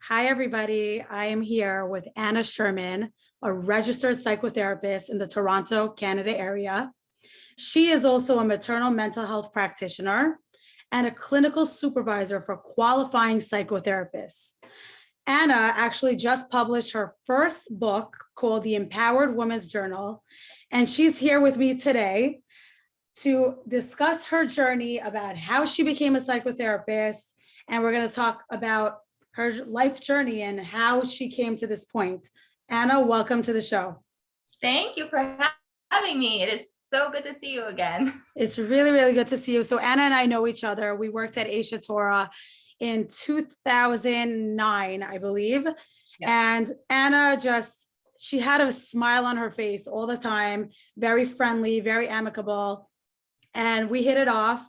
Hi, everybody. I am here with Anna Sherman, a registered psychotherapist in the Toronto, Canada area. She is also a maternal mental health practitioner and a clinical supervisor for qualifying psychotherapists. Anna actually just published her first book called The Empowered Woman's Journal, and she's here with me today to discuss her journey about how she became a psychotherapist. And we're going to talk about her life journey and how she came to this point. Anna, welcome to the show. Thank you for having me. It is so good to see you again. It's really, really good to see you. So Anna and I know each other. We worked at Aisha Torah in 2009, I believe. Yeah. And Anna she had a smile on her face all the time, very friendly, very amicable. And we hit it off.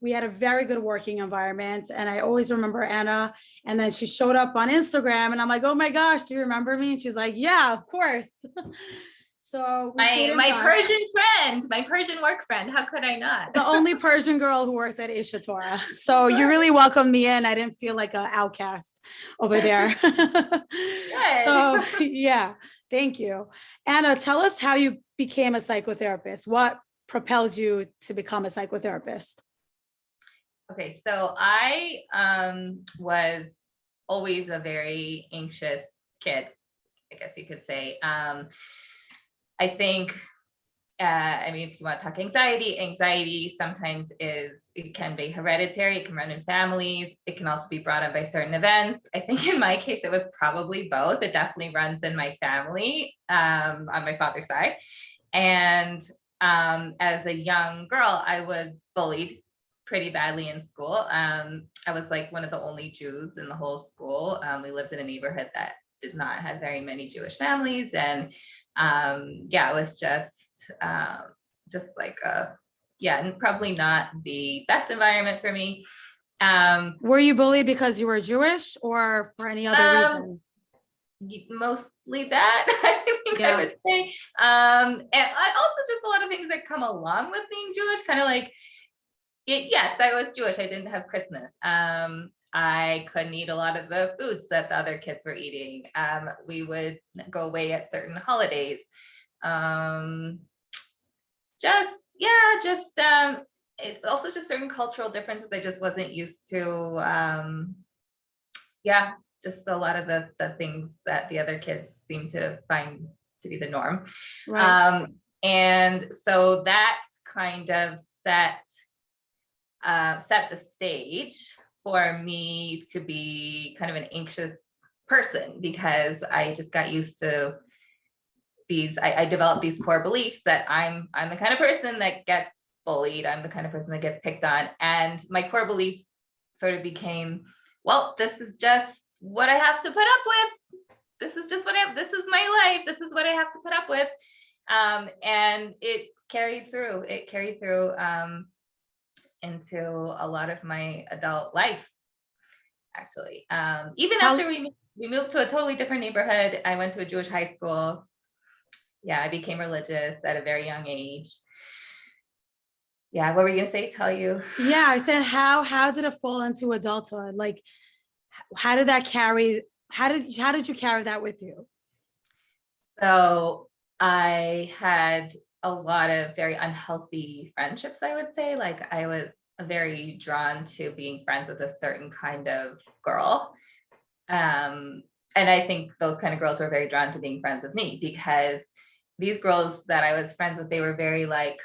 We had a very good working environment. And I always remember Anna. And then she showed up on Instagram and I'm like, oh my gosh, do you remember me? And she's like, yeah, of course. So my Persian friend, my Persian work friend. How could I not? The only Persian girl who works at Aisha Torah. So you really welcomed me in. I didn't feel like an outcast over there. So yeah, thank you. Anna, tell us how you became a psychotherapist. What propelled you to become a psychotherapist? Okay, so I was always a very anxious kid, I guess you could say. I think, if you want to talk anxiety sometimes it can be hereditary, it can run in families, it can also be brought on by certain events. I think in my case, it was probably both. It definitely runs in my family on my father's side. And as a young girl, I was bullied pretty badly in school. I was like one of the only Jews in the whole school. We lived in a neighborhood that did not have very many Jewish families. And it was just like probably not the best environment for me. Were you bullied because you were Jewish or for any other reason? Mostly that, I would say. And I also just a lot of things that come along with being Jewish, kind of like, yes, I was Jewish. I didn't have Christmas. I couldn't eat a lot of the foods that the other kids were eating. We would go away at certain holidays. It's also just certain cultural differences I just wasn't used to. Just a lot of the things that the other kids seem to find to be the norm. Right. And so that kind of set the stage for me to be kind of an anxious person, because I just got used to these, I developed these core beliefs that I'm the kind of person that gets bullied. I'm the kind of person that gets picked on. And my core belief sort of became, well, this is just what I have to put up with. This is my life. This is what I have to put up with. And it carried through into a lot of my adult life, actually. Even after we moved to a totally different neighborhood, I went to a Jewish high school. Yeah, I became religious at a very young age. Yeah, what were you gonna say? Tell you? Yeah, I said, how did it fall into adulthood? Like, how did you carry that with you? So I had a lot of very unhealthy friendships, I would say. Like, I was very drawn to being friends with a certain kind of girl. And I think those kind of girls were very drawn to being friends with me, because these girls that I was friends with, they were very like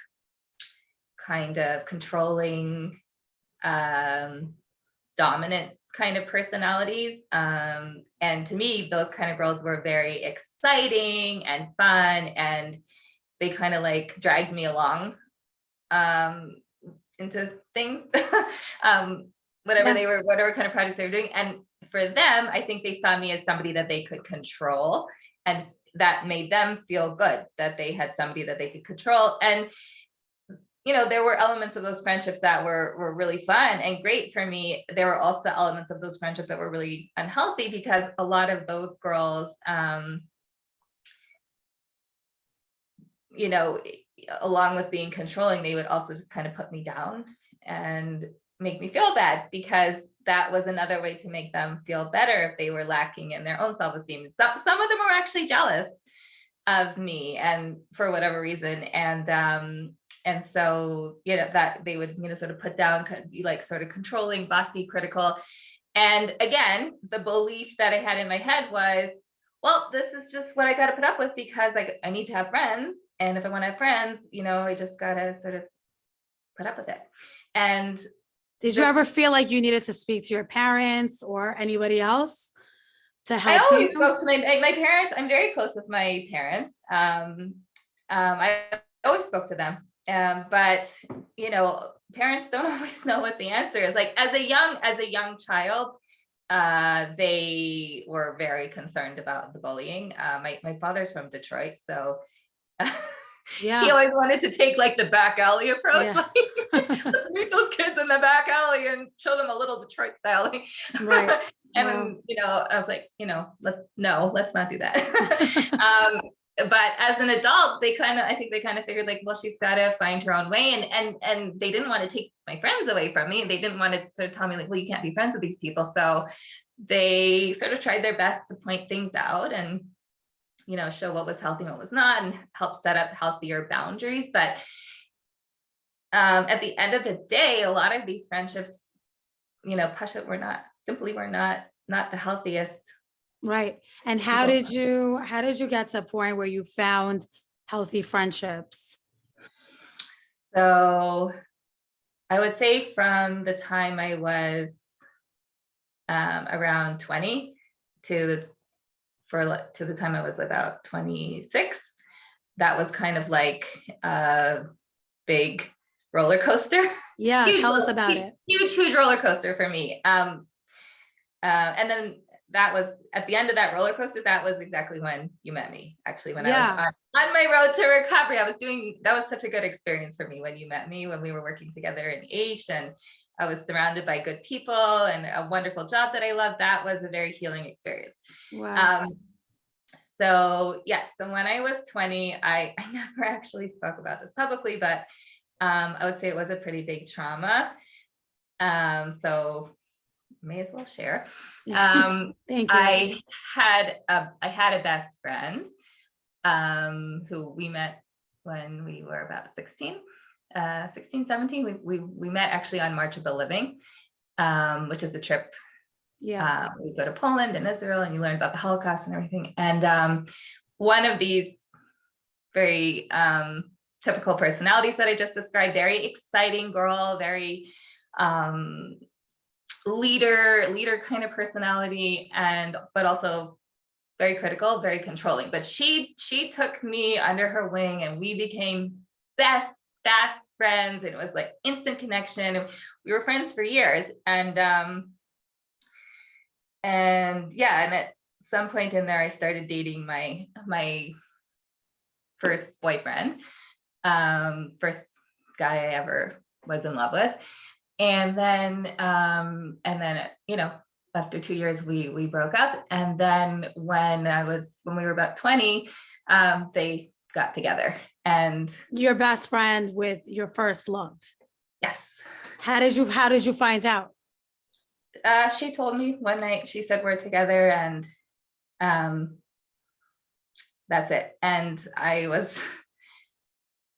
kind of controlling, dominant kind of personalities. And to me, those kind of girls were very exciting and fun, and they kind of like dragged me along into things, whatever kind of projects they were doing. And for them, I think they saw me as somebody that they could control, and that made them feel good that they had somebody that they could control. And there were elements of those friendships that were really fun and great for me. There were also elements of those friendships that were really unhealthy, because a lot of those girls, along with being controlling, they would also just kind of put me down and make me feel bad, because that was another way to make them feel better if they were lacking in their own self-esteem. Some of them were actually jealous of me, and for whatever reason. And so, that they would, sort of put down, could be like sort of controlling, bossy, critical. And again, the belief that I had in my head was, well, this is just what I got to put up with because I need to have friends. And if I want to have friends, I just got to sort of put up with it. And did you ever feel like you needed to speak to your parents or anybody else to help I always you? spoke to my parents. I'm very close with my parents. I always spoke to them. But parents don't always know what the answer is. Like as a young child, they were very concerned about the bullying. My father's from Detroit, so he always wanted to take like the back alley approach. Yeah. Like, let's meet those kids in the back alley and show them a little Detroit style. Right. And I was like, let's not do that. But as an adult, I think they kind of figured like, well, she's got to find her own way. And they didn't want to take my friends away from me. They didn't want to sort of tell me like, well, you can't be friends with these people. So they sort of tried their best to point things out and, show what was healthy and what was not, and help set up healthier boundaries. But at the end of the day, a lot of these friendships, Pasha, were not the healthiest. Right. And how did you get to a point where you found healthy friendships? So I would say from the time I was around 20 to the time I was about 26, that was kind of like a big roller coaster. Yeah, tell us about it. Huge roller coaster for me. And then that was at the end of that roller coaster. That was exactly when you met me. Actually, when I was on my road to recovery, that was such a good experience for me when you met me, when we were working together in Aish, and I was surrounded by good people and a wonderful job that I loved. That was a very healing experience. Wow. So yes, so when I was 20, I never actually spoke about this publicly, but I would say it was a pretty big trauma. So may as well share. Thank you. I had a best friend who we met when we were about 16, 17. We met actually on March of the Living, which is a trip. Yeah. We go to Poland and Israel, and you learn about the Holocaust and everything. And one of these very typical personalities that I just described, very exciting girl, very leader kind of personality, but also very critical, very controlling. But she took me under her wing, and we became fast friends, and it was like instant connection. We were friends for years, and at some point in there, I started dating my first boyfriend, first guy I ever was in love with. And then after 2 years, we broke up. And then when we were about 20, they got together. And your best friend with your first love. Yes. How did you find out? She told me one night. She said we're together, and that's it. And I was,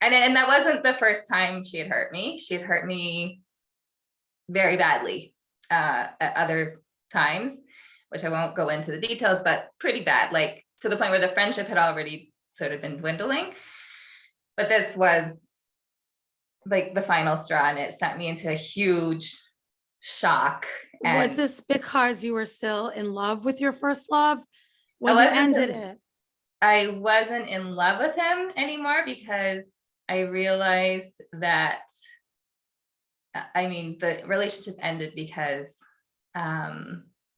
and that wasn't the first time she had hurt me. She had hurt me very badly at other times, which I won't go into the details, but pretty bad, like to the point where the friendship had already sort of been dwindling. But this was like the final straw, and it sent me into a huge shock. Was this because you were still in love with your first love when you ended it? I wasn't in love with him anymore because I realized that, the relationship ended because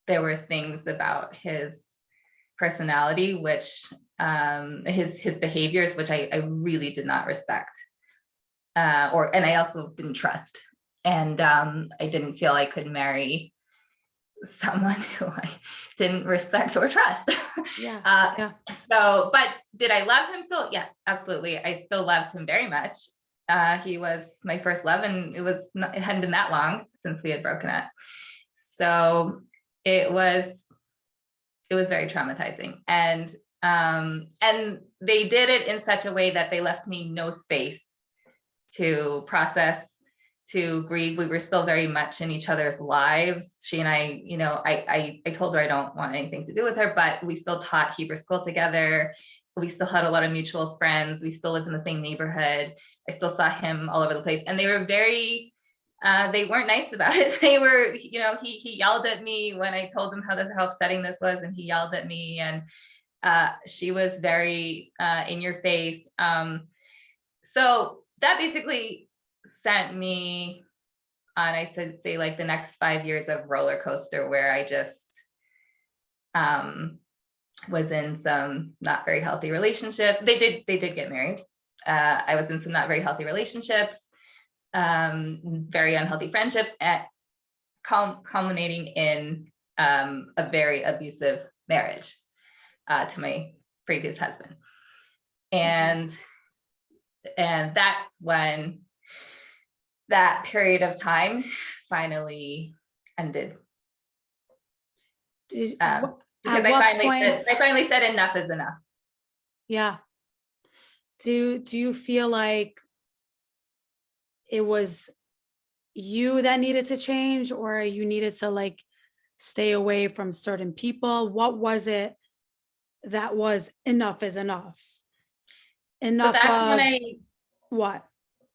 there were things about his personality, which his behaviors, which I really did not respect, and I also didn't trust. And I didn't feel I could marry someone who I didn't respect or trust. Yeah. So, but did I love him still? Yes, absolutely. I still loved him very much. He was my first love, and it hadn't been that long since we had broken up. So it was very traumatizing. And they did it in such a way that they left me no space to process, to grieve. We were still very much in each other's lives. She and I, you know, I told her I don't want anything to do with her, but we still taught Hebrew school together. We still had a lot of mutual friends. We still lived in the same neighborhood. I still saw him all over the place. And they were very, they weren't nice about it. They were, you know, he yelled at me when I told him how upsetting this was, and he yelled at me. And she was very in your face. So that basically sent me on, I should say, like the next 5 years of roller coaster, where I just was in some not very healthy relationships. They did get married. I was in some not very healthy relationships, very unhealthy friendships, at culminating in a very abusive marriage to my previous husband. And that's when that period of time finally ended. Because I finally said enough is enough. Yeah. Do you feel like it was you that needed to change, or you needed to like stay away from certain people? What was it that was enough is enough? Enough so that's of when what?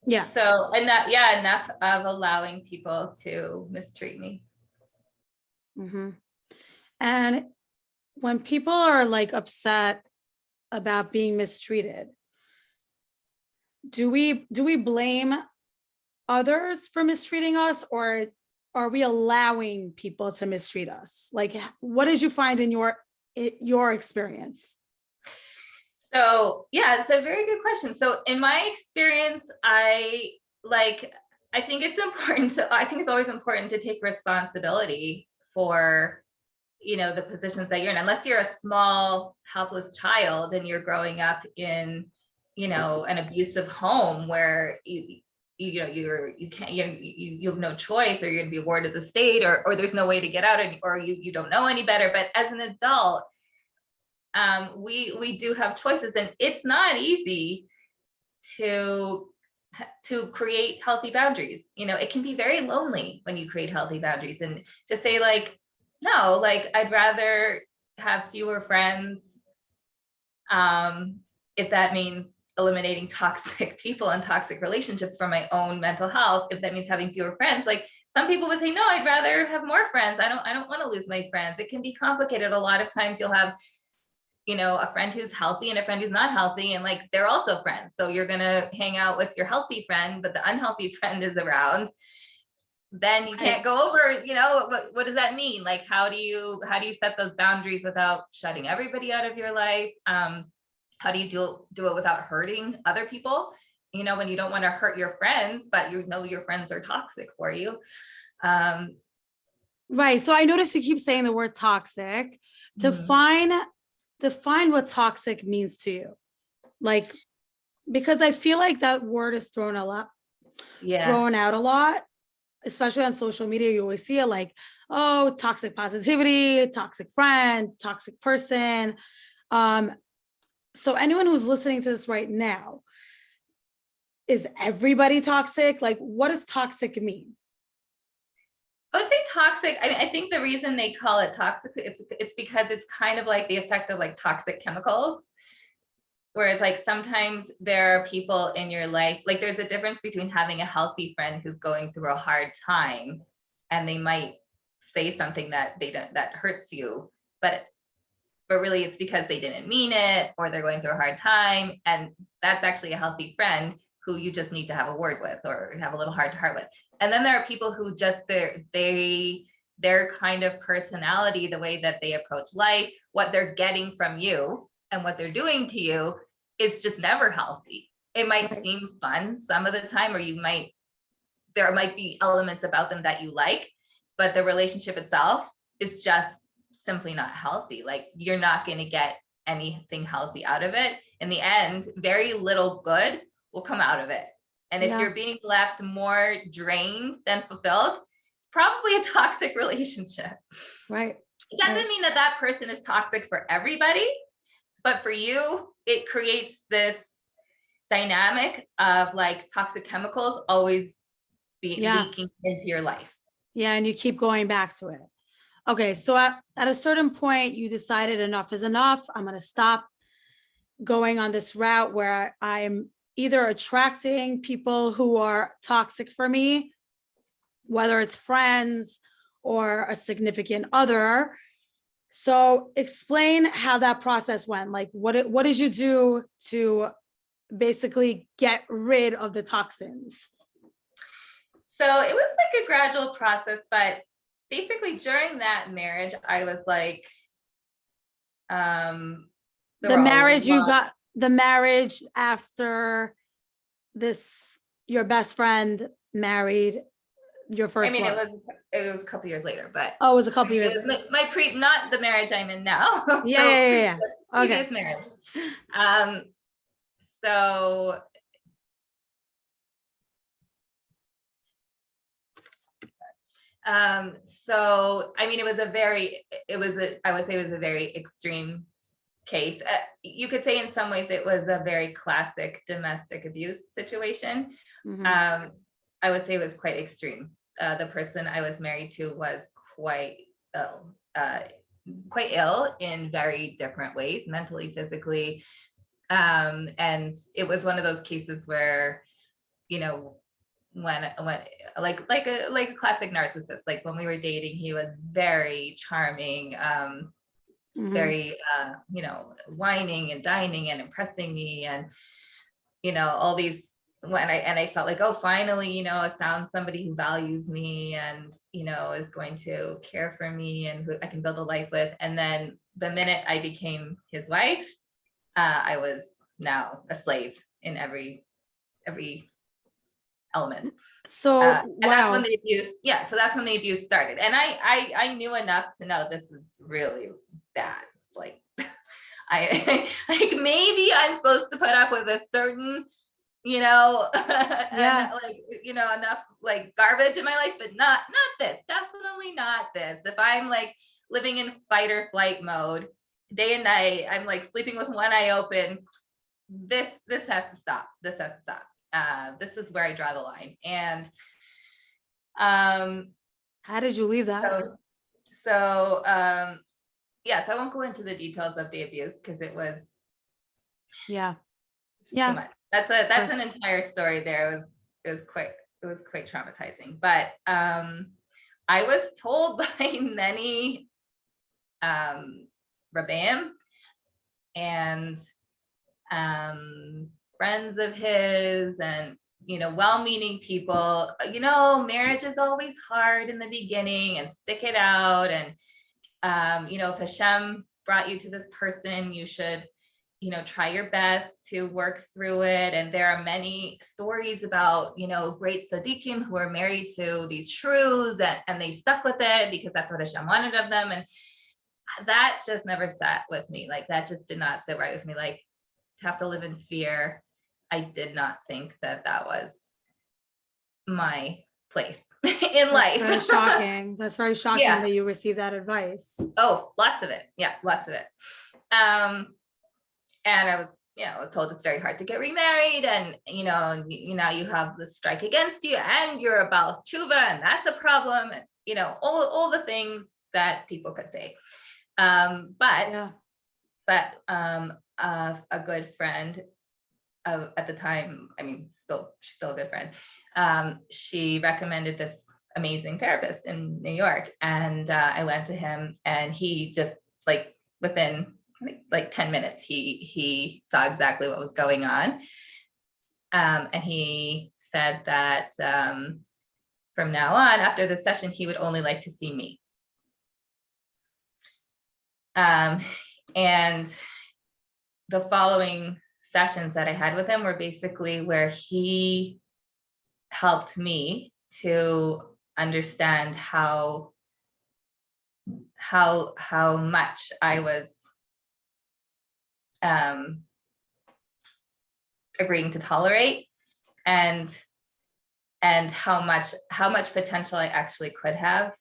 Yeah. So enough of allowing people to mistreat me. Mm-hmm. And when people are like upset about being mistreated, do we blame others for mistreating us, or are we allowing people to mistreat us? Like, what did you find in your experience? So yeah, it's a very good question. So in my experience, I think it's always important to take responsibility for, you know, the positions that you're in. Unless you're a small, helpless child and you're growing up in, you know, an abusive home where you have no choice, or you're going to be a ward of the state, or there's no way to get out, or you don't know any better. But as an adult, we do have choices, and it's not easy to create healthy boundaries. You know, it can be very lonely when you create healthy boundaries, and to say like, no, like I'd rather have fewer friends, if that means eliminating toxic people and toxic relationships for my own mental health. If that means having fewer friends, like some people would say, no, I'd rather have more friends. I don't want to lose my friends. It can be complicated. A lot of times you'll have, you know, a friend who's healthy and a friend who's not healthy, and like they're also friends. So you're gonna hang out with your healthy friend, but the unhealthy friend is around. Then you can't go over, you know, what does that mean? Like, how do you set those boundaries without shutting everybody out of your life? How do you do it without hurting other people? You know, when you don't want to hurt your friends, but you know your friends are toxic for you. Right. So I noticed you keep saying the word toxic. Define what toxic means to you. Like, because I feel like that word is thrown out a lot, especially on social media. You always see it like, oh, toxic positivity, toxic friend, toxic person. So anyone who's listening to this right now, is everybody toxic? Like, what does toxic mean? I would say toxic. I mean, I think the reason they call it toxic, it's because it's kind of like the effect of like toxic chemicals, where it's like sometimes there are people in your life, like there's a difference between having a healthy friend who's going through a hard time, and they might say something that hurts you, but really it's because they didn't mean it, or they're going through a hard time, and that's actually a healthy friend who you just need to have a word with or have a little heart to heart with. And then there are people who just their kind of personality, the way that they approach life, what they're getting from you and what they're doing to you is just never healthy. It might seem fun some of the time, or there might be elements about them that you like, but the relationship itself is just simply not healthy. Like, you're not going to get anything healthy out of it. In the end, very little good will come out of it. And if you're being left more drained than fulfilled, it's probably a toxic relationship. Right. It doesn't mean that that person is toxic for everybody, but for you, it creates this dynamic of like toxic chemicals always leaking into your life. Yeah, and you keep going back to it. Okay, so at a certain point, you decided enough is enough. I'm going to stop going on this route where I'm either attracting people who are toxic for me, whether it's friends or a significant other. So explain how that process went. Like, what did you do to basically get rid of the toxins? So it was like a gradual process, but basically during that marriage, I was like, the marriage after this, your best friend married your first love. It was a couple years later, but it was a couple years later. Not the marriage I'm in now. Yeah. Previous marriage. So I mean, I would say it was a very extreme case. You could say in some ways it was a very classic domestic abuse situation. Mm-hmm. I would say it was quite extreme. The person I was married to was quite ill in very different ways, mentally, physically. And it was one of those cases where, you know, when like a classic narcissist, like when we were dating, he was very charming, Mm-hmm. very you know, whining and dining and impressing me, and you know, all these, I felt like, oh, finally, you know, I found somebody who values me and, you know, is going to care for me and who I can build a life with. And then the minute I became his wife, I was now a slave in every element. So and that's when the abuse, so that's when the abuse started. And I knew enough to know this is really bad. Like I like, maybe I'm supposed to put up with a certain, you know, and like, you know, enough like garbage in my life, but not this, definitely not this. If I'm like living in fight or flight mode day and night, I'm like sleeping with one eye open, this has to stop. This has to stop. This is where I draw the line. And how did you leave that? So yes, I won't go into the details of the abuse because it was too much. That's an entire story there. It was quite traumatizing. But I was told by many Rabbaim and friends of his, and you know, well-meaning people, you know, marriage is always hard in the beginning and stick it out, and you know, if Hashem brought you to this person, you should, you know, try your best to work through it. And there are many stories about, you know, great tzaddikim who are married to these shrews and they stuck with it because that's what Hashem wanted of them. And that just never sat with me. Like that just did not sit right with me. Like to have to live in fear. I did not think that was my place in life. Very shocking. That's very shocking that you received that advice. Oh, lots of it. Yeah, lots of it. And I was told it's very hard to get remarried, and you know, you have the strike against you, and you're a Baal Tshuva, and that's a problem. And, you know, all the things that people could say. But a good friend at the time, I mean, she's still a good friend. She recommended this amazing therapist in New York, and I went to him, and he just like within like 10 minutes, he saw exactly what was going on. And he said that from now on, after the session, he would only like to see me. And the following sessions that I had with him were basically where he helped me to understand how much I was agreeing to tolerate, and and how much potential I actually could have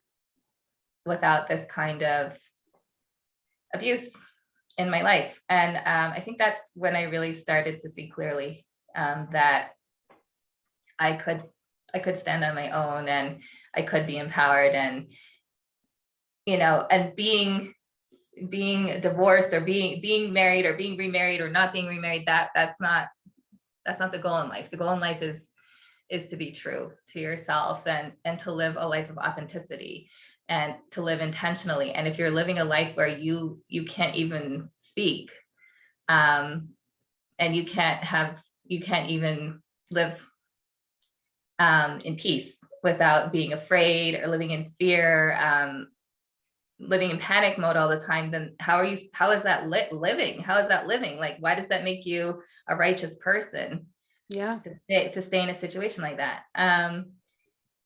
without this kind of abuse in my life. And I think that's when I really started to see clearly that I could stand on my own, and I could be empowered, and and being divorced, or being married, or being remarried, or not being remarried, that's not the goal in life. The goal in life is to be true to yourself, and to live a life of authenticity, and to live intentionally. And if you're living a life where you can't even speak, and you can't even live in peace without being afraid, or living in fear, living in panic mode all the time, then how is that living? How is that living? Like, why does that make you a righteous person? Yeah. To stay in a situation like that.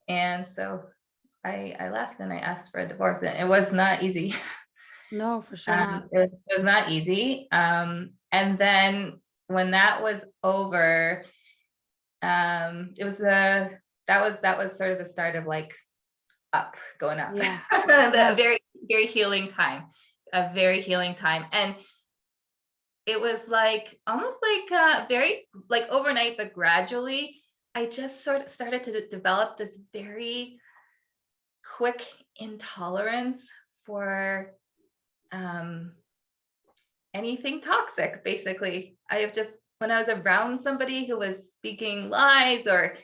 And so I left, and I asked for a divorce, and it was not easy. No, for sure not. It was not easy. And then when that was over, it was that was sort of the start of like going up. Yeah. A very, very healing time, and it was like almost like very like overnight, but gradually I just sort of started to develop this very quick intolerance for anything toxic. Basically, when I was around somebody who was speaking lies, or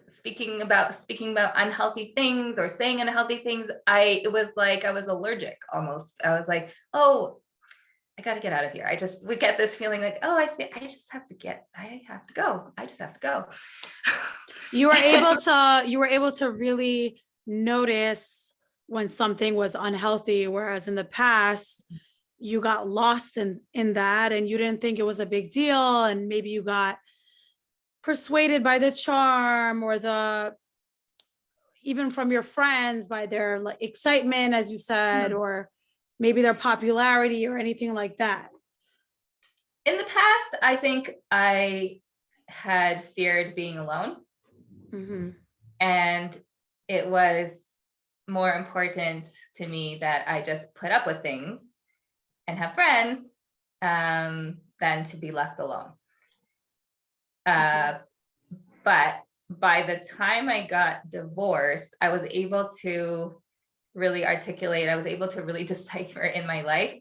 speaking about unhealthy things, or saying unhealthy things, it was like I was allergic almost. I was like, oh, I got to get out of here. We get this feeling like, oh, I just have to go. I just have to go. You were able to really notice when something was unhealthy, whereas in the past you got lost in that, and you didn't think it was a big deal, and maybe you got persuaded by the charm, or even from your friends, by their like excitement, as you said, or maybe their popularity, or anything like that. In the past, I think I had feared being alone. Mm-hmm. And it was more important to me that I just put up with things and have friends than to be left alone. But by the time I got divorced, I was able to really articulate, I was able to really decipher in my life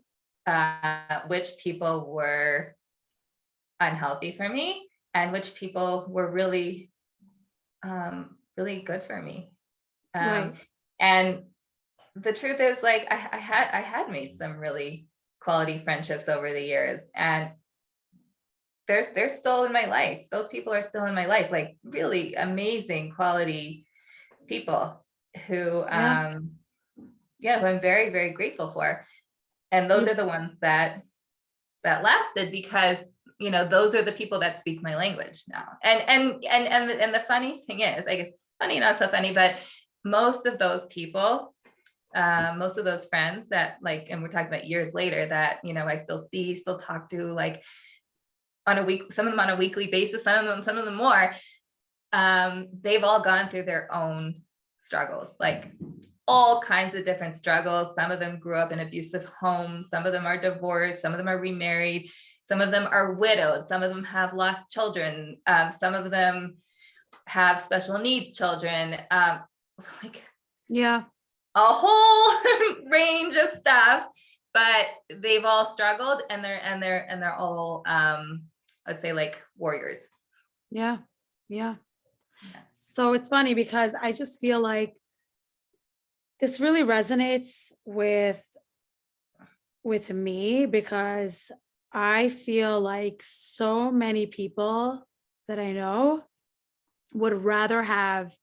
which people were unhealthy for me, and which people were really really good for me. Right. And the truth is, like, I had made some really quality friendships over the years, and they're still in my life. Those people are still in my life, like really amazing quality people who who I'm very, very grateful for. And those are the ones that lasted, because those are the people that speak my language now. And the funny thing is, I guess funny, not so funny, but most of those people, most of those friends that, like, and we're talking about years later, that I still talk to, like, some of them on a weekly basis, some of them more, they've all gone through their own struggles, like all kinds of different struggles. Some of them grew up in abusive homes, some of them are divorced, some of them are remarried, some of them are widowed, some of them have lost children, some of them have special needs children, like a whole range of stuff. But they've all struggled, and they're all I'd say, like, warriors. Yeah. So it's funny, because I just feel like this really resonates with me, because I feel like so many people that I know would rather have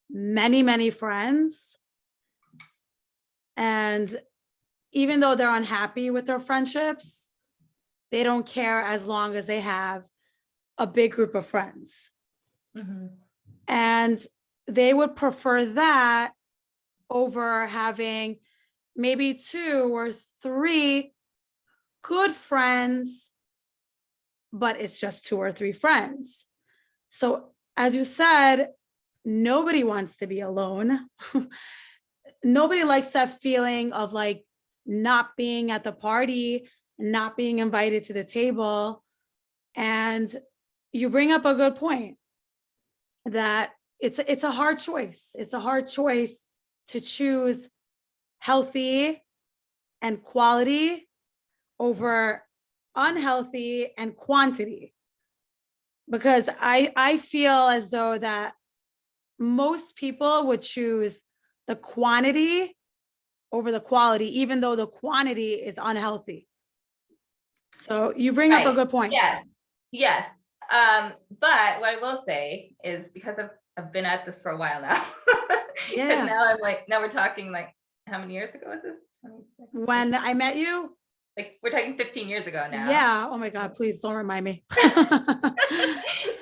many, many friends. And even though they're unhappy with their friendships, they don't care as long as they have a big group of friends. Mm-hmm. And they would prefer that over having maybe 2 or 3 good friends, but it's just 2 or 3 friends. So as you said, nobody wants to be alone. Nobody likes that feeling of like not being at the party, not being invited to the table. And you bring up a good point that it's a hard choice. It's a hard choice to choose healthy and quality over unhealthy and quantity. Because I feel as though that most people would choose the quantity over the quality, even though the quantity is unhealthy. So you bring up a Right. good point. Yes. Yes. But what I will say is, because I've been at this for a while now. Yeah. And now I'm like, now we're talking like, how many years ago was this? 26? When I met you, Like, we're talking 15 years ago now. yeah. Oh my God, please don't remind me. So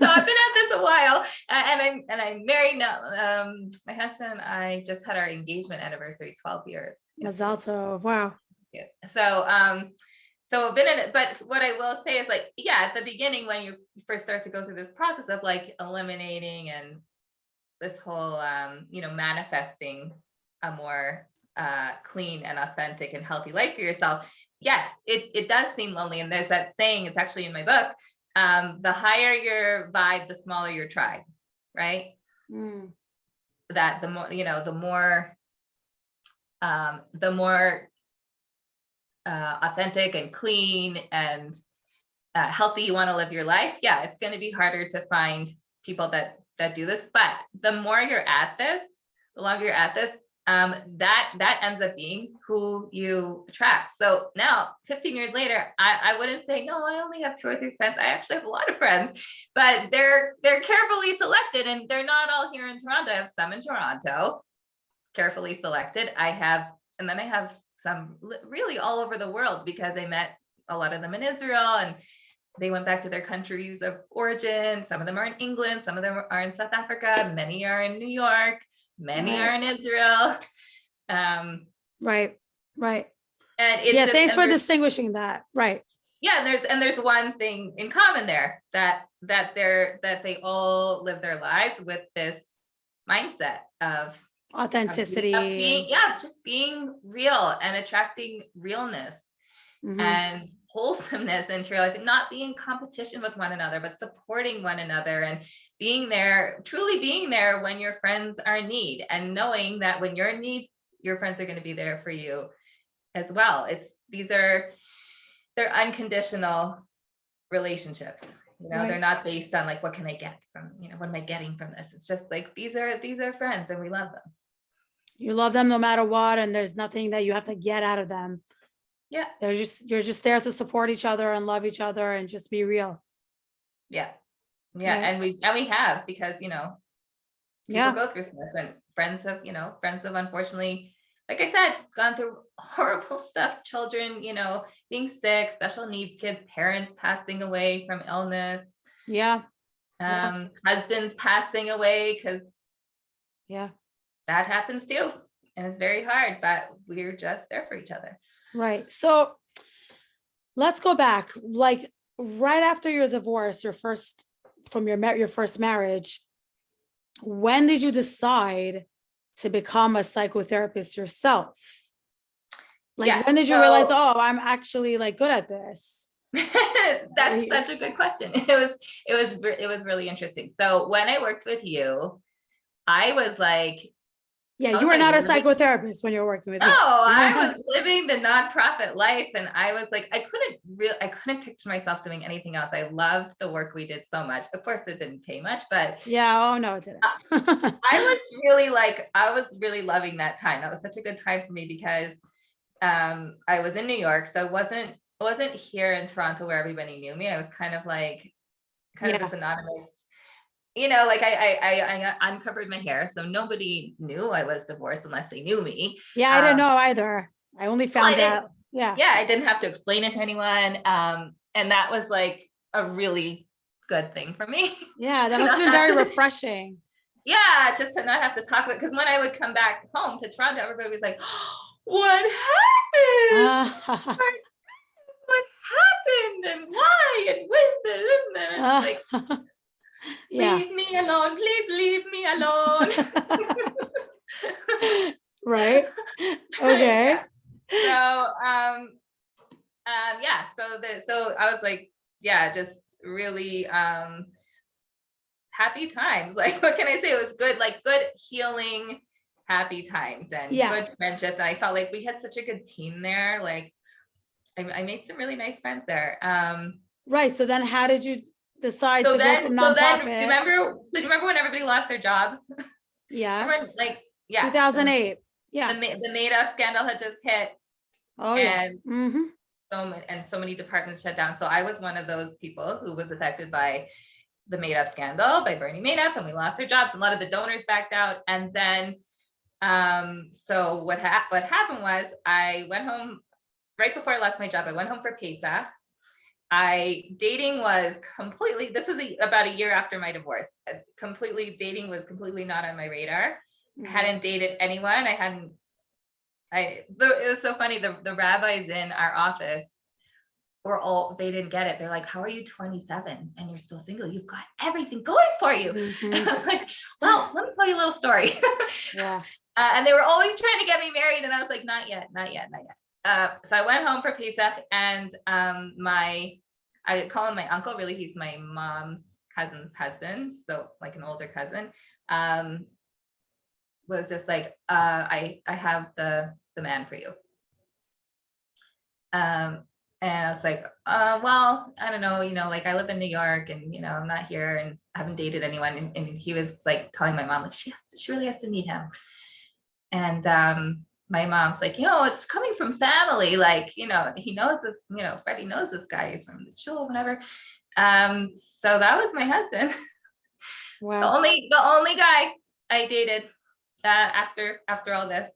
I've been at this a while, and I'm married now. My husband and I just had our engagement anniversary, 12 years. Mazal tov. Wow. Yeah. So I've been in it, but what I will say is, like, yeah, at the beginning, when you first start to go through this process of like eliminating and this whole, manifesting a more clean and authentic and healthy life for yourself, yes, it does seem lonely. And there's that saying, it's actually in my book, the higher your vibe, the smaller your tribe, right? Mm. That the more authentic and clean and healthy you want to live your life, yeah, it's going to be harder to find people that do this. But the more you're at this, the longer you're at this, that ends up being who you attract. So now, 15 years later, I wouldn't say, no, I only have 2 or 3 friends. I actually have a lot of friends, but they're carefully selected, and they're not all here in Toronto. I have some in Toronto, carefully selected. And then I have some really all over the world, because I met a lot of them in Israel, and they went back to their countries of origin. Some of them are in England, some of them are in South Africa, many are in New York, many are in Israel. Right. And it's yeah, just, thanks for distinguishing that. Right. Yeah, and there's one thing in common there, that they all live their lives with this mindset of Authenticity. just being real and attracting realness. Mhm. And wholesomeness into your life, and not being in competition with one another, but supporting one another, and truly being there when your friends are in need, and knowing that when you're in need, your friends are going to be there for you as well. They're unconditional relationships. Right. They're not based on like, what can I get from, what am I getting from this? It's just like, these are friends, and we love them. You love them no matter what, and there's nothing that you have to get out of them. Yeah. You're just there to support each other and love each other and just be real. Yeah. Yeah. And we have, because, people go through stuff, and friends have unfortunately, like I said, gone through horrible stuff. Children, being sick, special needs kids, parents passing away from illness. Yeah. Husbands passing away, because that happens too. And it's very hard, but we're just there for each other. Right. So let's go back. Like right after your divorce, your first marriage, when did you decide to become a psychotherapist yourself? Like, when did you realize, oh, I'm actually like good at this? That's such a good question. It was really interesting. So when I worked with you, I was like, you were not a psychotherapist when you were working with me. No, I was living the nonprofit life, and I was like, I couldn't picture myself doing anything else. I loved the work we did so much. Of course, it didn't pay much, but it didn't. I was really loving that time. That was such a good time for me, because I was in New York, so I wasn't here in Toronto where everybody knew me. I was kind of this anonymous. Like I uncovered my hair, so nobody knew I was divorced unless they knew me. Yeah, I didn't know either. I only found out. Yeah, I didn't have to explain it to anyone. And that was like a really good thing for me. Yeah, that must have been very refreshing. Yeah, just to not have to talk about it. Because when I would come back home to Toronto, everybody was like, oh, what happened? What happened? And why? And when? And it's like, leave me alone, please leave me alone. Right. Okay. Yeah. So, yeah. So I was like, yeah, just really, happy times. Like, what can I say? It was good, like good healing, happy times and Yeah. good friendships. And I felt like we had such a good team there. Like, I made some really nice friends there. Right. So then how did you decide So to go then, from so then, nonprofit? do you remember when everybody lost their jobs? Remember, Yes. like, yeah, 2008. Yeah. the Maida scandal had just hit, Oh yeah. and Mm-hmm. so many departments shut down. So I was one of those people who was affected by the Madoff scandal, by Bernie Madoff, and we lost our jobs. A lot of the donors backed out, and then, so what happened was I went home right before I lost my job. I went home for Pesach. Dating was completely, this was about a year after my divorce. Dating was completely not on my radar. I Mm-hmm. hadn't dated anyone. It was so funny. The rabbis in our office they didn't get it. They're like, how are you 27 and you're still single? You've got everything going for you. Mm-hmm. And I was like, well, let me tell you a little story. Yeah. And they were always trying to get me married. And I was like, not yet, not yet, not yet. So I went home for Pesach, and I call him my uncle. Really, he's my mom's cousin's husband. So like an older cousin, was just like, I have the man for you. And I was like, well, I don't know, like I live in New York, and I'm not here and haven't dated anyone. And he was like telling my mom, like, she really has to meet him. And my mom's like, it's coming from family. Like, he knows this, Freddie knows this guy. He's from this shul, whatever. So that was my husband. Wow. The only guy I dated after all this.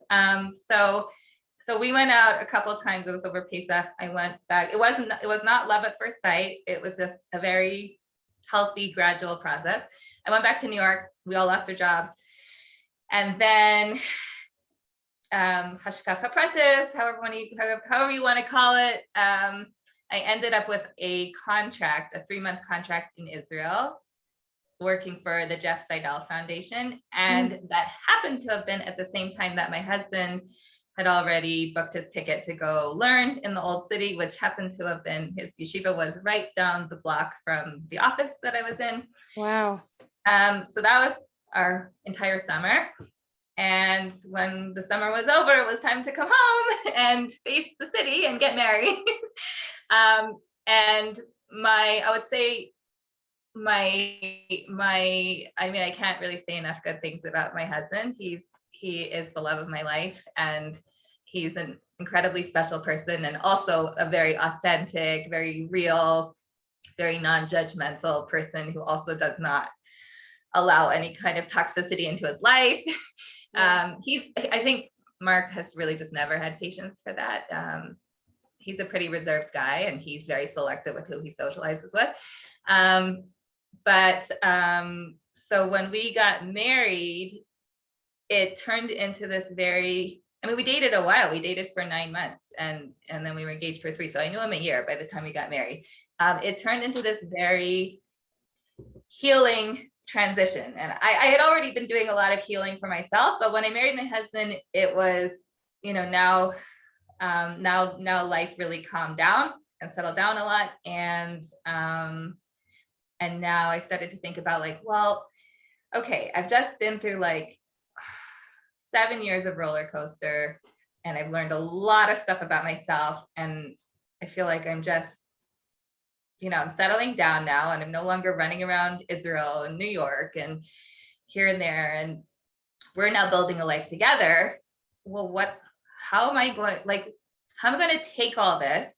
So we went out a couple of times. It was over Pesach. I went back. It was not love at first sight. It was just a very healthy, gradual process. I went back to New York. We all lost our jobs. And then Hashkafa Pratis, however you want to call it. I ended up with a 3-month contract in Israel, working for the Jeff Seidel Foundation. And that happened to have been at the same time that my husband had already booked his ticket to go learn in the old city, which happened to have been, his yeshiva was right down the block from the office that I was in. Wow. So that was our entire summer. And when the summer was over, it was time to come home and face the city and get married. And I would say I can't really say enough good things about my husband. He is the love of my life, and he's an incredibly special person, and also a very authentic, very real, very non-judgmental person who also does not allow any kind of toxicity into his life. I think Mark has really just never had patience for that. He's a pretty reserved guy, and he's very selective with who he socializes with. So when we got married, it turned into this we dated a while. We dated for 9 months, and then we were engaged for 3. So I knew him a year by the time we got married. It turned into this very healing transition. And I had already been doing a lot of healing for myself, but when I married my husband, it was, now life really calmed down and settled down a lot. And now I started to think about like, well, okay, I've just been through like 7 years of roller coaster, and I've learned a lot of stuff about myself. And I feel like I'm just, I'm settling down now, and I'm no longer running around Israel and New York and here and there. And we're now building a life together. Well, how am I going to take all this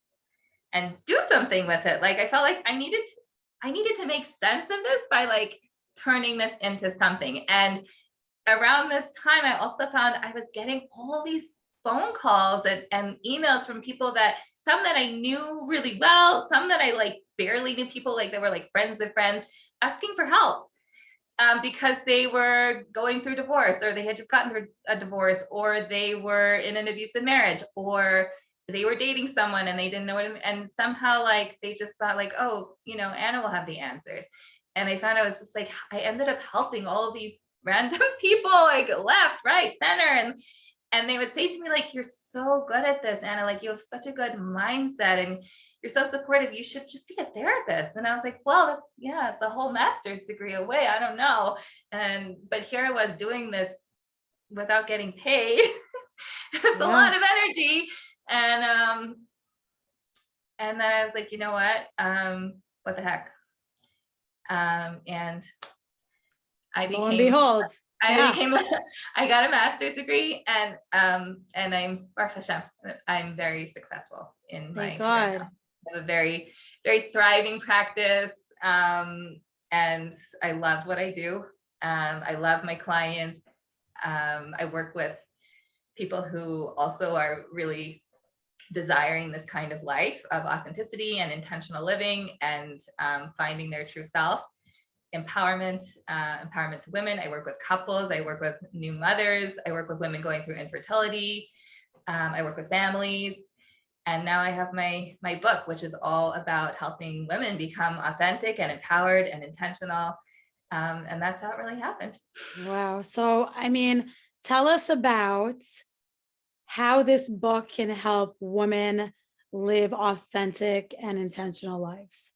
and do something with it? Like, I felt like I needed to make sense of this by like turning this into something. And around this time, I also found I was getting all these phone calls and emails from people, some that I knew really well, some that I like barely knew, people like they were like friends of friends, asking for help because they were going through divorce, or they had just gotten through a divorce, or they were in an abusive marriage, or they were dating someone and they didn't know what, and somehow like they just thought like, oh, Anna will have the answers. And I found I was just like, I ended up helping all of these random people, like left, right, center. And they would say to me, like, you're so good at this, Anna, like you have such a good mindset and you're so supportive. You should just be a therapist. And I was like, well, that's, yeah, it's a whole master's degree away. I don't know. But here I was doing this without getting paid. It's a Yeah. lot of energy. And then I was like, you know what the heck? And I Lo and became behold. I Yeah. became I got a master's degree, and Baruch Hashem, I'm very successful in Thank my career God. now. I have a very, very thriving practice. And I love what I do. I love my clients. I work with people who also are really desiring this kind of life of authenticity and intentional living, and finding their true self. Empowerment to women. I work with couples. I work with new mothers. I work with women going through infertility. I work with families. And now I have my book, which is all about helping women become authentic and empowered and intentional. And that's how it really happened. Wow. So, I mean, tell us about how this book can help women live authentic and intentional lives.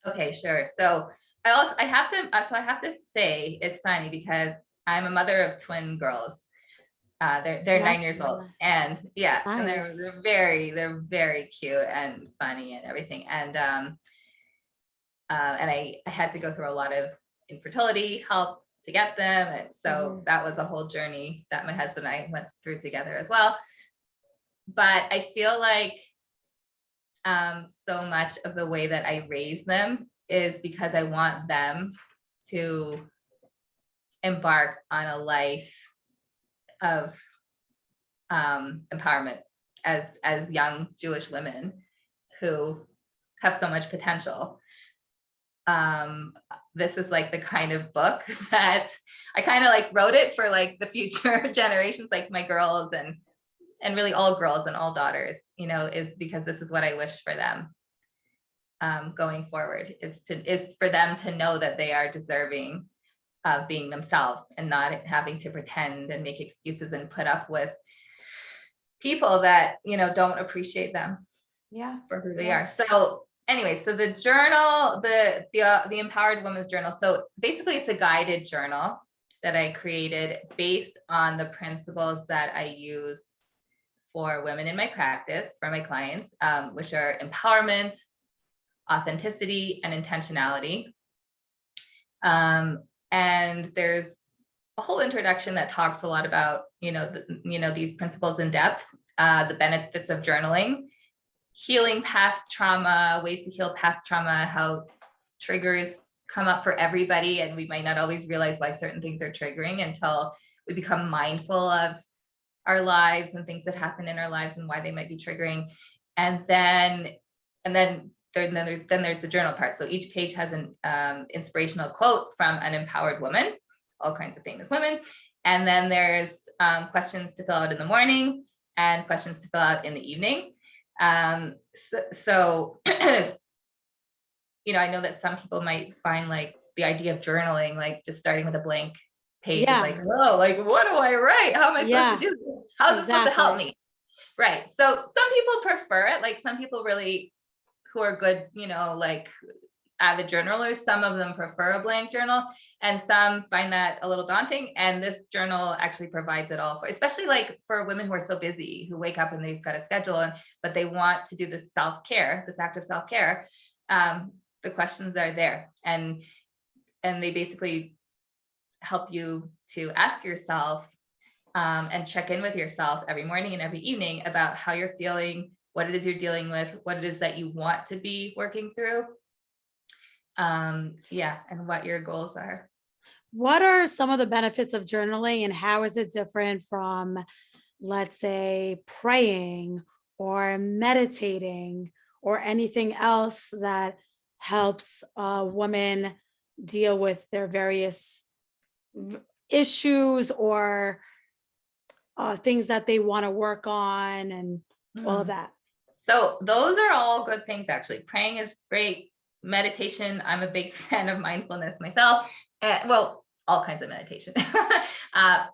Okay, sure. So I have to say it's funny because I'm a mother of twin girls. They're 9 years old, and yeah, and Nice. they're very cute and funny and everything. And I had to go through a lot of infertility help to get them, and so that was a whole journey that my husband and I went through together as well. But I feel like so much of the way that I raise them is because I want them to embark on a life of empowerment as young Jewish women who have so much potential. This is like the kind of book that I kind of like wrote it for like the future generations, like my girls and really all girls and all daughters, is because this is what I wish for them going forward, is for them to know that they are deserving of being themselves and not having to pretend and make excuses and put up with people that don't appreciate them for who they are. So anyway, so the journal, the Empowered Woman's Journal, so basically it's a guided journal that I created based on the principles that I use for women in my practice, for my clients, which are empowerment, authenticity, and intentionality. And there's a whole introduction that talks a lot about, these principles in depth, the benefits of journaling, healing past trauma, ways to heal past trauma, how triggers come up for everybody, and we might not always realize why certain things are triggering until we become mindful of our lives and things that happen in our lives and why they might be triggering. And then there's the journal part. So each page has an inspirational quote from an empowered woman, all kinds of famous women. And then there's questions to fill out in the morning and questions to fill out in the evening. So I know that some people might find like the idea of journaling, like just starting with a blank page is like, whoa, like what do I write? How am I supposed to do this? How is it supposed to help me? Right. So some people prefer it. Like some people really who are good, like avid journalers, some of them prefer a blank journal and some find that a little daunting. And this journal actually provides it all for, especially like for women who are so busy, who wake up and they've got a schedule, but they want to do this self-care, this act of self-care. The questions are there, and they basically help you to ask yourself and check in with yourself every morning and every evening about how you're feeling, what it is you're dealing with, what it is that you want to be working through. And what your goals are. What are some of the benefits of journaling, and how is it different from, let's say, praying or meditating or anything else that helps a woman deal with their various issues or things that they want to work on and all of that? So those are all good things, actually. Praying is great. Meditation, I'm a big fan of mindfulness myself. Well, all kinds of meditation.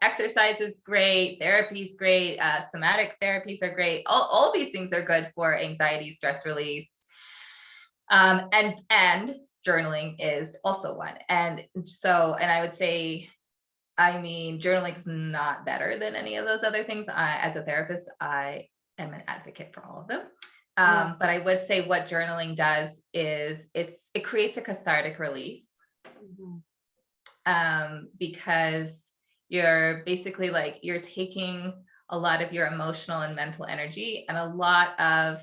Exercise is great. Therapy is great. Somatic therapies are great. All these things are good for anxiety, stress release. And journaling is also one. And I would say, I mean, journaling's not better than any of those other things. As a therapist, I am an advocate for all of them. But I would say what journaling does is it creates a cathartic release. Because you're basically like, you're taking a lot of your emotional and mental energy and a lot of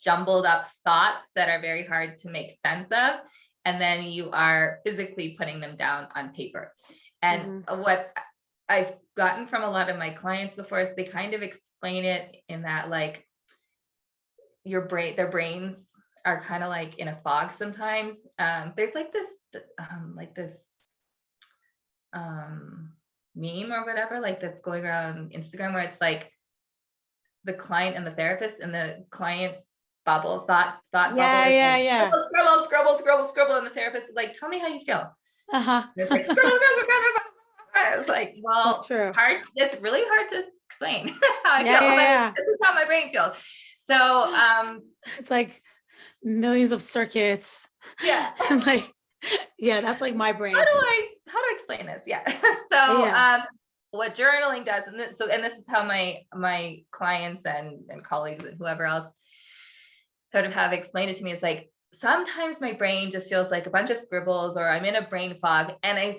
jumbled up thoughts that are very hard to make sense of. And then you are physically putting them down on paper. And what I've gotten from a lot of my clients before is they kind of explain it in that, like, their brains are kind of like in a fog sometimes. There's like this meme or whatever, like, that's going around Instagram, where it's like the client and the therapist, and the client's thought bubble is like, scribble, and the therapist is like, tell me how you feel. It's like scribble. It's like, well, so hard. It's really hard to explain how I feel. This is how my brain feels. So it's like millions of circuits. Yeah. And like, yeah, that's like my brain. How do I explain this? Yeah. So what journaling does, and this is how my clients and colleagues and whoever else sort of have explained it to me, is like, sometimes my brain just feels like a bunch of scribbles, or I'm in a brain fog, and I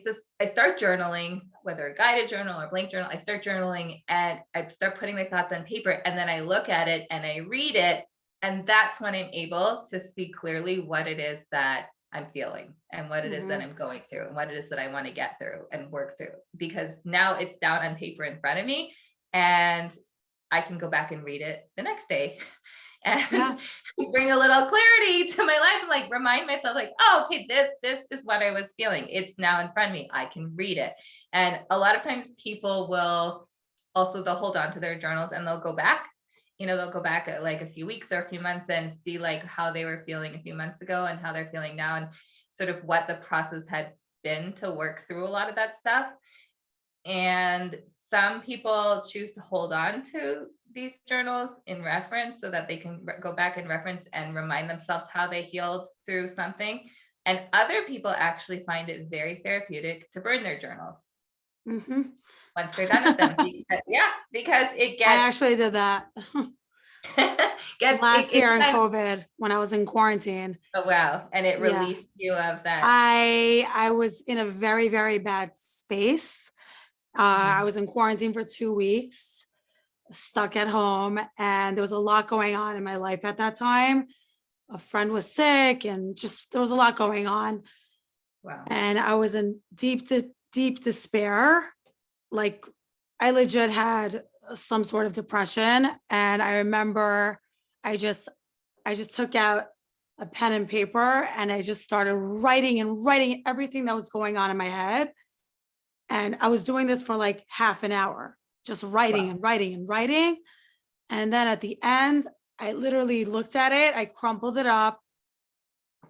start journaling, whether a guided journal or blank journal. I start journaling and I start putting my thoughts on paper, and then I look at it and I read it, and that's when I'm able to see clearly what it is that I'm feeling, and what it is that I'm going through, and what it is that I want to get through and work through, because now it's down on paper in front of me, and I can go back and read it the next day and bring a little clarity to my life, and like remind myself, like, oh, okay, this is what I was feeling. It's now in front of me. I can read it. And a lot of times people will also, they'll hold on to their journals and they'll go back. They'll go back like a few weeks or a few months and see like how they were feeling a few months ago and how they're feeling now, and sort of what the process had been to work through a lot of that stuff. And some people choose to hold on to these journals in reference so that they can go back and reference and remind themselves how they healed through something. And other people actually find it very therapeutic to burn their journals once they're done with them. Because it gets. I actually did that last year in COVID when I was in quarantine. Oh, wow. And it relieved you of that. I was in a very, very bad space. I was in quarantine for 2 weeks, stuck at home, and there was a lot going on in my life at that time. A friend was sick, and just there was a lot going on. Wow. And I was in deep despair. Like, I legit had some sort of depression. And I remember I just took out a pen and paper, and I just started writing everything that was going on in my head. And I was doing this for like half an hour, just writing and writing and writing. And then at the end, I literally looked at it, I crumpled it up,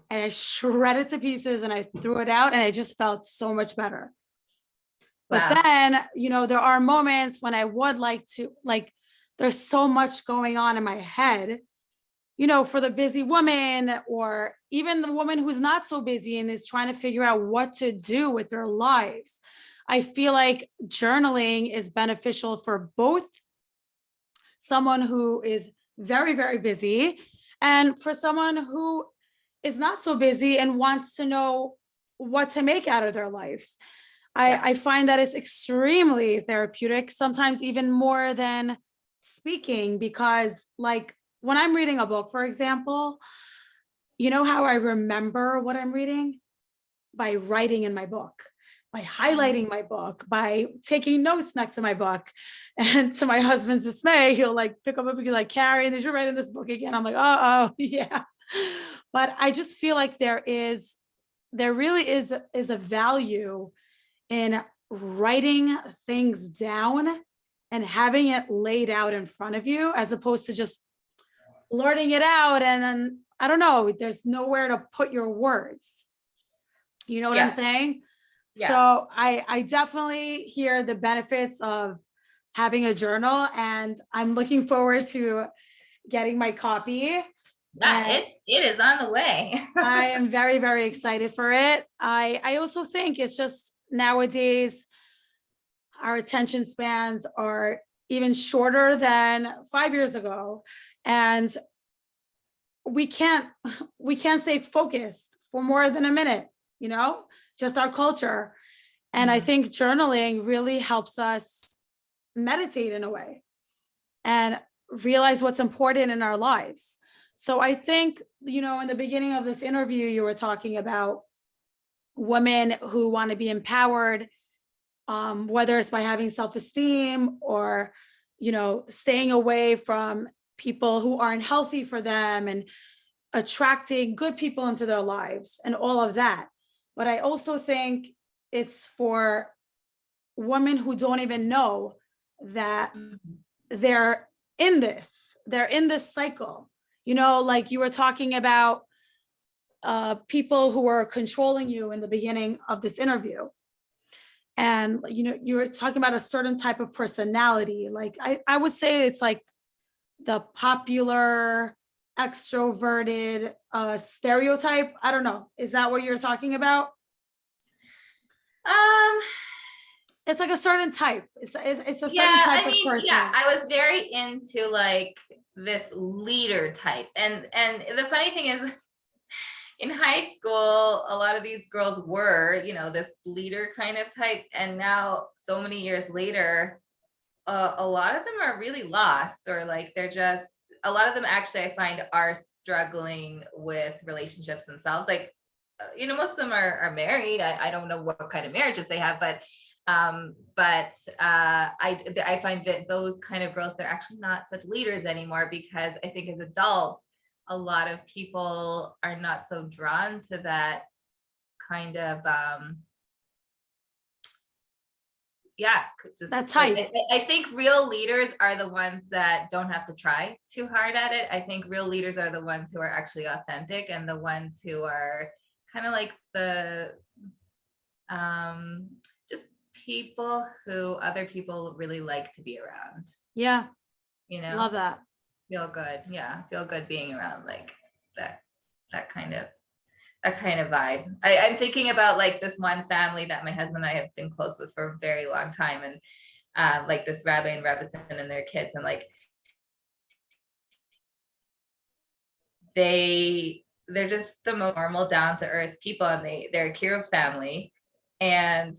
and I shredded it to pieces, and I threw it out, and I just felt so much better. But then, there are moments when I would like to, like, there's so much going on in my head, for the busy woman, or even the woman who's not so busy and is trying to figure out what to do with their lives. I feel like journaling is beneficial for both someone who is very, very busy and for someone who is not so busy and wants to know what to make out of their life. I find that it's extremely therapeutic, sometimes even more than speaking, because like when I'm reading a book, for example, you know how I remember what I'm reading? By writing in my book, by highlighting my book, by taking notes next to my book. And to my husband's dismay, he'll like pick up a book and like, Carrie, did you write in this book again? I'm like, oh, yeah. But I just feel like there really is a value in writing things down and having it laid out in front of you, as opposed to just blurting it out. And then, I don't know, there's nowhere to put your words. You know what I'm saying? Yeah. So I definitely hear the benefits of having a journal, and I'm looking forward to getting my copy. That And it is on the way. I am very, very excited for it. I also think it's just nowadays our attention spans are even shorter than 5 years ago. And we can't we can't stay focused for more than a minute, just our culture. And I think journaling really helps us meditate in a way and realize what's important in our lives. So I think, in the beginning of this interview, you were talking about women who want to be empowered, whether it's by having self-esteem or, staying away from people who aren't healthy for them and attracting good people into their lives and all of that. But I also think it's for women who don't even know that they're they're in this cycle, like you were talking about people who were controlling you in the beginning of this interview. And, you were talking about a certain type of personality. Like I would say it's like the popular extroverted stereotype. I don't know. Is that what you're talking about? Um, It's like a certain type. It's a certain yeah, type I of mean, yeah, person. I was very into like this leader type. And the funny thing is in high school, a lot of these girls were, this leader kind of type. And now so many years later, a lot of them are really lost, or like they're just, a lot of them actually I find are struggling with relationships themselves. Like, most of them are married. I don't know what kind of marriages they have, but I find that those kind of girls, they're actually not such leaders anymore, because I think as adults, a lot of people are not so drawn to that kind of yeah, just That like type. I think real leaders are the ones that don't have to try too hard at it. I think real leaders are the ones who are actually authentic, and the ones who are kind of like the just people who other people really like to be around, Yeah, you know, love that. feel good. Yeah, feel good being around like that, that kind of that kind of vibe. I'm thinking about like this one family that my husband and I have been close with for a very long time, and like this rabbi and rabbison and their kids, and like they're just the most normal, down to earth people, and they're a Kirov family, and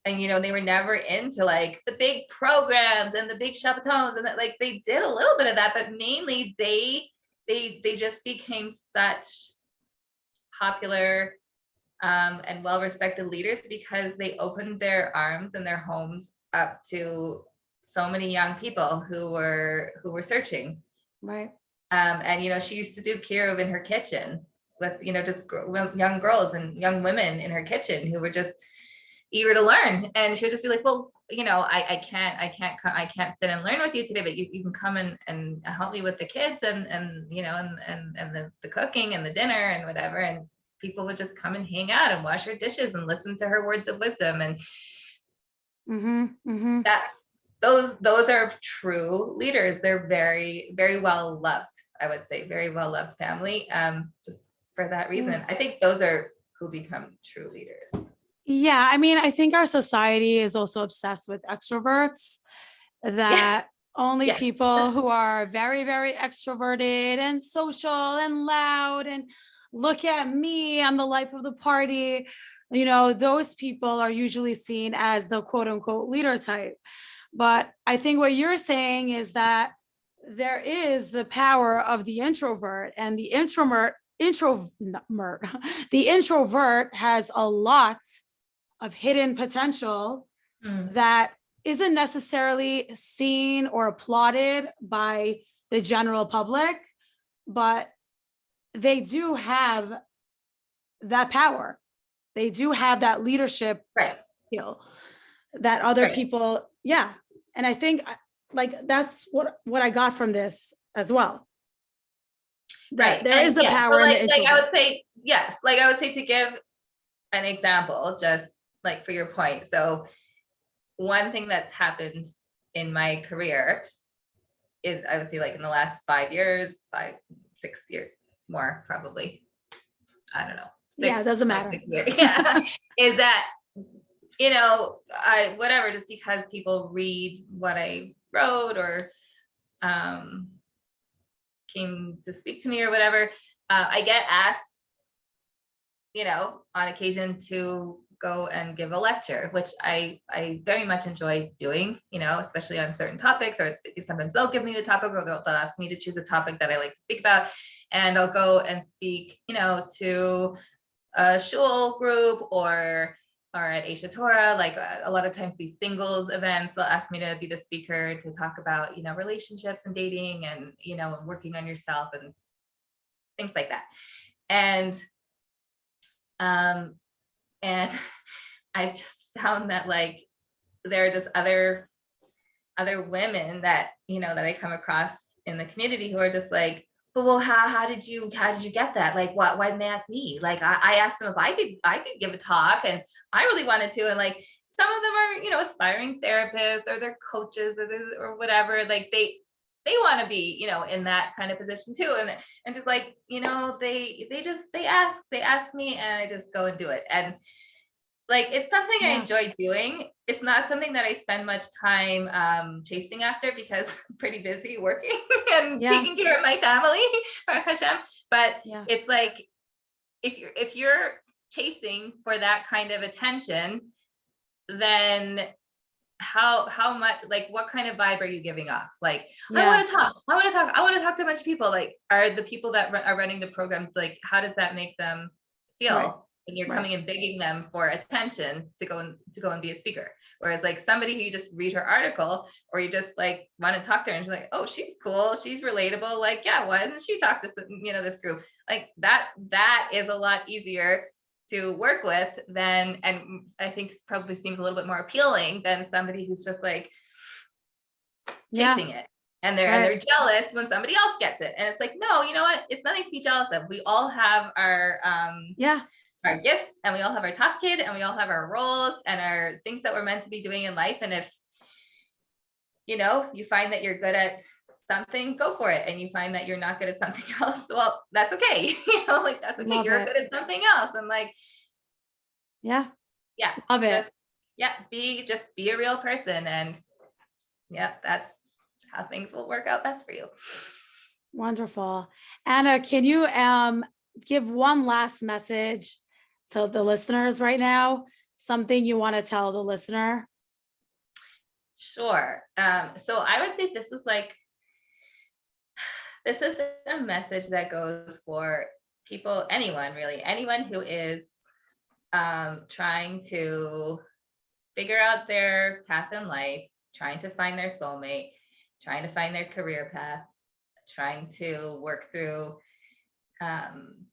they were never into like the big programs and the big Shabbatones, and that, like, they did a little bit of that, but mainly they just became such popular and well-respected leaders because they opened their arms and their homes up to so many young people who were searching. Right. And she used to do Kirov in her kitchen with just young girls and young women in her kitchen who were just eager to learn. And she would just be like, well, I can't sit and learn with you today, but you can come and help me with the kids and the cooking and the dinner and whatever. And people would just come and hang out and wash her dishes and listen to her words of wisdom. And that those are true leaders. They're very, very well loved, I would say, very well loved family. Just for that reason, I think those are who become true leaders. Yeah, I mean, I think our society is also obsessed with extroverts, Yeah, that only yeah, people who are very, very extroverted and social and loud and look at me, I'm the life of the party, those people are usually seen as the quote unquote leader type. But I think what you're saying is that there is the power of the introvert, and the the introvert has a lot of hidden potential that isn't necessarily seen or applauded by the general public, but they do have that power. They do have that leadership right, skill that other right, people, yeah. And I think like that's what I got from this as well, that right. there And is the yeah, so power in the like I introvert. would say, yes, like I would say, to give an example, just like for your point. So one thing that's happened in my career is, I would say, like in the last 5 years, 6 years, more probably, I don't know, Yeah, it doesn't like matter. 6 years, yeah, is that, I whatever, just because people read what I wrote or came to speak to me or whatever, I get asked, on occasion to go and give a lecture, which I very much enjoy doing, especially on certain topics, or sometimes they'll give me the topic, or they'll ask me to choose a topic that I like to speak about. And I'll go and speak, to a shul group or at Aisha Torah. Like a lot of times these singles events, they'll ask me to be the speaker to talk about, relationships and dating and, working on yourself and things like that. And and I've just found that, like, there are just other women that, that I come across in the community who are just like, but well, how did you get that? Like, why didn't they ask me? Like, I asked them if I could give a talk, and I really wanted to. And like, some of them are, aspiring therapists, or they're coaches, or whatever. Like they want to be, in that kind of position too. And just like, they ask me, and I just go and do it. And like, it's something I enjoy doing. It's not something that I spend much time chasing after, because I'm pretty busy working and taking care of my family, Baruch Hashem. But it's like, if you're chasing for that kind of attention, then how much, like, what kind of vibe are you giving off? Like, I want to talk to a bunch of people. Like, are the people that are running the programs, like, how does that make them feel? Right. When you're coming and begging them for attention to go and be a speaker? Whereas like somebody who you just read her article, or you just like want to talk to her, and she's like, oh, she's cool, she's relatable, like, yeah, why doesn't she talk to this group? Like that is a lot easier to work with than, and I think probably seems a little bit more appealing than somebody who's just like chasing it. And they're jealous when somebody else gets it. And it's like, no, you know what? It's nothing to be jealous of. We all have our our gifts, and we all have our tafkid, and we all have our roles and our things that we're meant to be doing in life. And if you find that you're good at something, go for it. And you find that you're not good at something else, well, that's okay. Like, that's okay. You're good at something else. And like, love it. Just be a real person. And that's how things will work out best for you. Wonderful. Anna, can you give one last message to the listeners right now? Something you want to tell the listener? Sure. So I would say this is a message that goes for people, anyone who is trying to figure out their path in life, trying to find their soulmate, trying to find their career path, trying to work through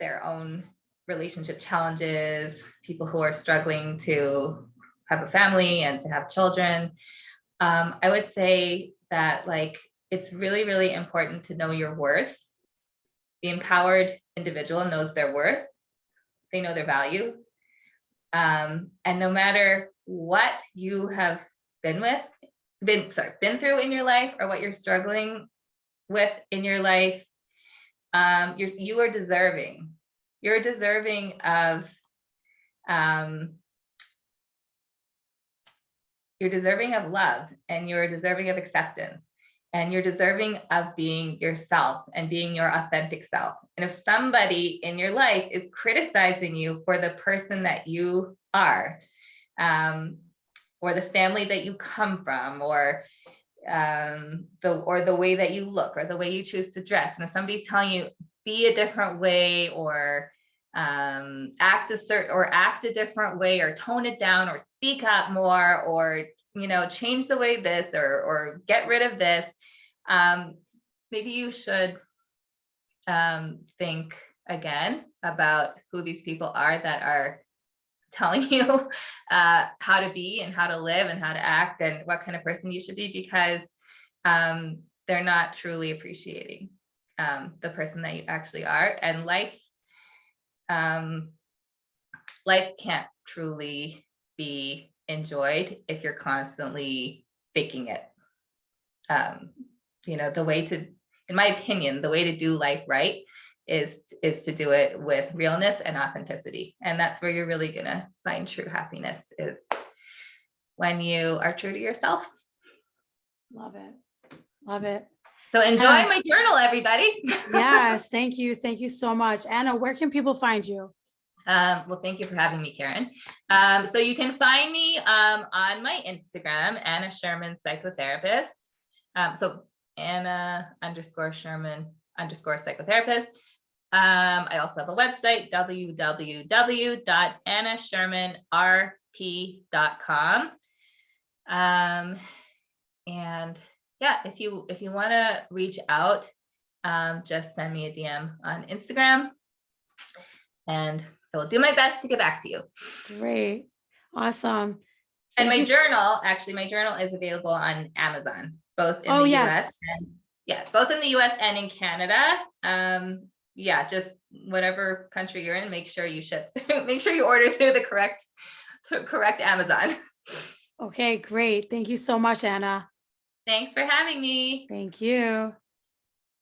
their own relationship challenges, people who are struggling to have a family and to have children. I would say that, like, it's really, really important to know your worth. The empowered individual knows their worth. They know their value. And no matter what you have been through in your life, or what you're struggling with in your life, you are deserving. You're deserving of love, and you're deserving of acceptance, and you're deserving of being yourself and being your authentic self. And if somebody in your life is criticizing you for the person that you are, or the family that you come from, or the way that you look, or the way you choose to dress, and if somebody's telling you be a different way, or act a different way, or tone it down, or speak up more, or change the way this, or get rid of this, maybe you should think again about who these people are that are telling you how to be and how to live and how to act and what kind of person you should be, because they're not truly appreciating the person that you actually are. And life can't truly be enjoyed if you're constantly faking it. The way to, in my opinion, the way to do life right is to do it with realness and authenticity. And that's where you're really going to find true happiness, is when you are true to yourself. Love it. Love it. So enjoy my journal, everybody. Yes. Thank you. Thank you so much. Anna, where can people find you? Well, thank you for having me, Karen. So you can find me on my Instagram, Anna Sherman Psychotherapist. So Anna_Sherman_psychotherapist. I also have a website, www.annashermanrp.com. And yeah, if you want to reach out, just send me a DM on Instagram, and I will do my best to get back to you. Great. Awesome. And my journal is available on Amazon, both in the US and both in the US and in Canada. Just whatever country you're in, make sure you order through the correct Amazon. Okay, great. Thank you so much, Anna. Thanks for having me. Thank you.